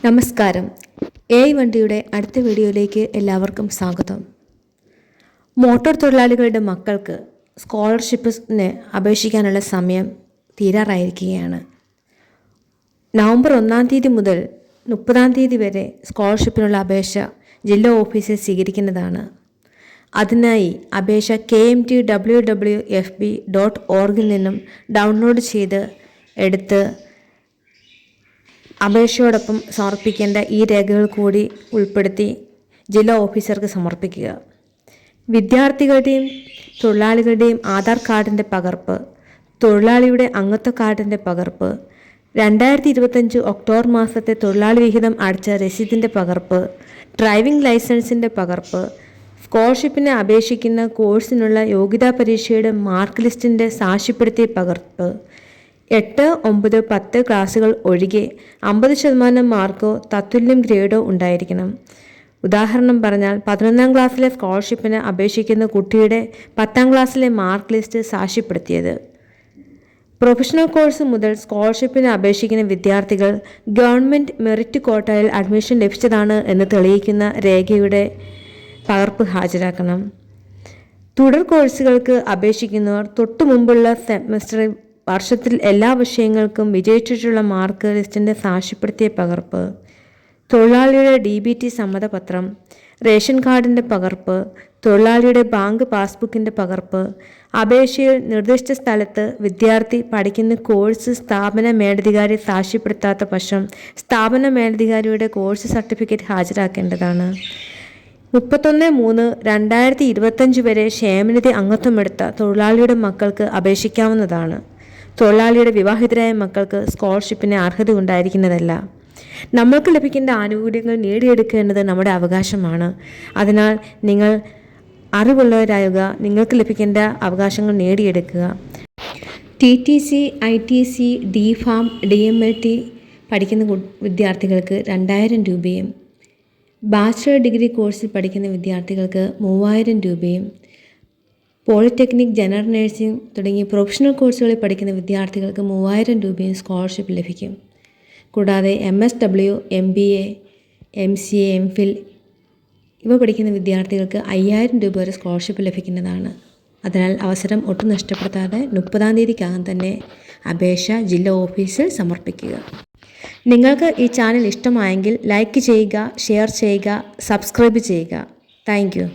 നമസ്കാരം. വണ്ടിയുടെ അടുത്ത വീഡിയോയിലേക്ക് എല്ലാവർക്കും സ്വാഗതം. മോട്ടോർ തൊഴിലാളികളുടെ മക്കൾക്ക് സ്കോളർഷിപ്പിന് അപേക്ഷിക്കാനുള്ള സമയം തീരാറായിരിക്കുകയാണ്. നവംബർ 1 തീയതി മുതൽ 30 തീയതി വരെ സ്കോളർഷിപ്പിനുള്ള അപേക്ഷ ജില്ലാ ഓഫീസിൽ സ്വീകരിക്കുന്നതാണ്. അതിനായി അപേക്ഷ kmtwwfb.org നിന്നും ഡൗൺലോഡ് ചെയ്ത് എടുത്ത് അപേക്ഷയോടൊപ്പം സമർപ്പിക്കേണ്ട ഈ രേഖകൾ കൂടി ഉൾപ്പെടുത്തി ജില്ലാ ഓഫീസർക്ക് സമർപ്പിക്കുക. വിദ്യാർത്ഥികളുടെയും തൊഴിലാളികളുടെയും ആധാർ കാർഡിൻ്റെ പകർപ്പ്, തൊഴിലാളിയുടെ അംഗത്വ കാർഡിൻ്റെ പകർപ്പ്, 2025 ഒക്ടോബർ മാസത്തെ തൊഴിലാളി വിഹിതം അടച്ച രസീതിൻ്റെ പകർപ്പ്, ഡ്രൈവിംഗ് ലൈസൻസിൻ്റെ പകർപ്പ്, സ്കോളർഷിപ്പിന് അപേക്ഷിക്കുന്ന കോഴ്സിനുള്ള യോഗ്യതാ പരീക്ഷയുടെ മാർക്ക് ലിസ്റ്റിൻ്റെ സാക്ഷ്യപ്പെടുത്തിയ പകർപ്പ്, 8, 9, 10 ക്ലാസ്സുകൾ ഒഴികെ 50% മാർക്കോ തത്തുല്യം ഗ്രേഡോ ഉണ്ടായിരിക്കണം. ഉദാഹരണം പറഞ്ഞാൽ 11ാം ക്ലാസ്സിലെ സ്കോളർഷിപ്പിന് അപേക്ഷിക്കുന്ന കുട്ടിയുടെ 10ാം ക്ലാസ്സിലെ മാർക്ക് ലിസ്റ്റ് സാക്ഷ്യപ്പെടുത്തിയത്. പ്രൊഫഷണൽ കോഴ്സ് മുതൽ സ്കോളർഷിപ്പിന് അപേക്ഷിക്കുന്ന വിദ്യാർത്ഥികൾ ഗവൺമെൻറ് മെറിറ്റ് കോട്ടയിൽ അഡ്മിഷൻ ലഭിച്ചതാണ് എന്ന് തെളിയിക്കുന്ന രേഖയുടെ പകർപ്പ് ഹാജരാക്കണം. തുടർ കോഴ്സുകൾക്ക് അപേക്ഷിക്കുന്നവർ തൊട്ടു മുമ്പുള്ള സെമസ്റ്ററിൽ വർഷത്തിൽ എല്ലാ വിഷയങ്ങൾക്കും വിജയിച്ചിട്ടുള്ള മാർക്ക് ലിസ്റ്റിൻ്റെ സാക്ഷ്യപ്പെടുത്തിയ പകർപ്പ്, തൊഴിലാളിയുടെ DBT സമ്മതപത്രം, റേഷൻ കാർഡിൻ്റെ പകർപ്പ്, തൊഴിലാളിയുടെ ബാങ്ക് പാസ്ബുക്കിൻ്റെ പകർപ്പ്, അപേക്ഷയിൽ നിർദ്ദിഷ്ട സ്ഥലത്ത് വിദ്യാർത്ഥി പഠിക്കുന്ന കോഴ്സ് സ്ഥാപന മേലധികാരി സാക്ഷ്യപ്പെടുത്താത്ത പക്ഷം സ്ഥാപന മേലധികാരിയുടെ കോഴ്സ് സർട്ടിഫിക്കറ്റ് ഹാജരാക്കേണ്ടതാണ്. 31/3/2025 വരെ ക്ഷേമനിധി അംഗത്വമെടുത്ത തൊഴിലാളിയുടെ മക്കൾക്ക് അപേക്ഷിക്കാവുന്നതാണ്. തൊഴിലാളിയുടെ വിവാഹിതരായ മക്കൾക്ക് സ്കോളർഷിപ്പിന് അർഹത ഉണ്ടായിരിക്കുന്നതല്ല. നമ്മൾക്ക് ലഭിക്കേണ്ട ആനുകൂല്യങ്ങൾ നേടിയെടുക്കേണ്ടത് നമ്മുടെ അവകാശമാണ്. അതിനാൽ നിങ്ങൾ അറിവുള്ളവരായുക, നിങ്ങൾക്ക് ലഭിക്കേണ്ട അവകാശങ്ങൾ നേടിയെടുക്കുക. TTC, ITC, DPharm, DMLT പഠിക്കുന്ന വിദ്യാർത്ഥികൾക്ക് 2000 രൂപയും, ബാച്ചിലർ ഡിഗ്രി കോഴ്സിൽ പഠിക്കുന്ന വിദ്യാർത്ഥികൾക്ക് 3000 രൂപയും, പോളിടെക്നിക്, ജനറൽ നഴ്സിംഗ് തുടങ്ങിയ പ്രൊഫഷണൽ കോഴ്സുകളിൽ പഠിക്കുന്ന വിദ്യാർത്ഥികൾക്ക് 3000 രൂപയും സ്കോളർഷിപ്പ് ലഭിക്കും. കൂടാതെ MSW, MBA, MCA, MPhil ഇവ പഠിക്കുന്ന വിദ്യാർത്ഥികൾക്ക് 5000 രൂപ വരെ സ്കോളർഷിപ്പ് ലഭിക്കുന്നതാണ്. അതിനാൽ അവസരം ഒട്ടും നഷ്ടപ്പെടുത്താതെ 30 തീയതിക്കകം തന്നെ അപേക്ഷ ജില്ലാ ഓഫീസിൽ സമർപ്പിക്കുക. നിങ്ങൾക്ക് ഈ ചാനൽ ഇഷ്ടമായെങ്കിൽ ലൈക്ക് ചെയ്യുക, ഷെയർ ചെയ്യുക, സബ്സ്ക്രൈബ് ചെയ്യുക. Thank you.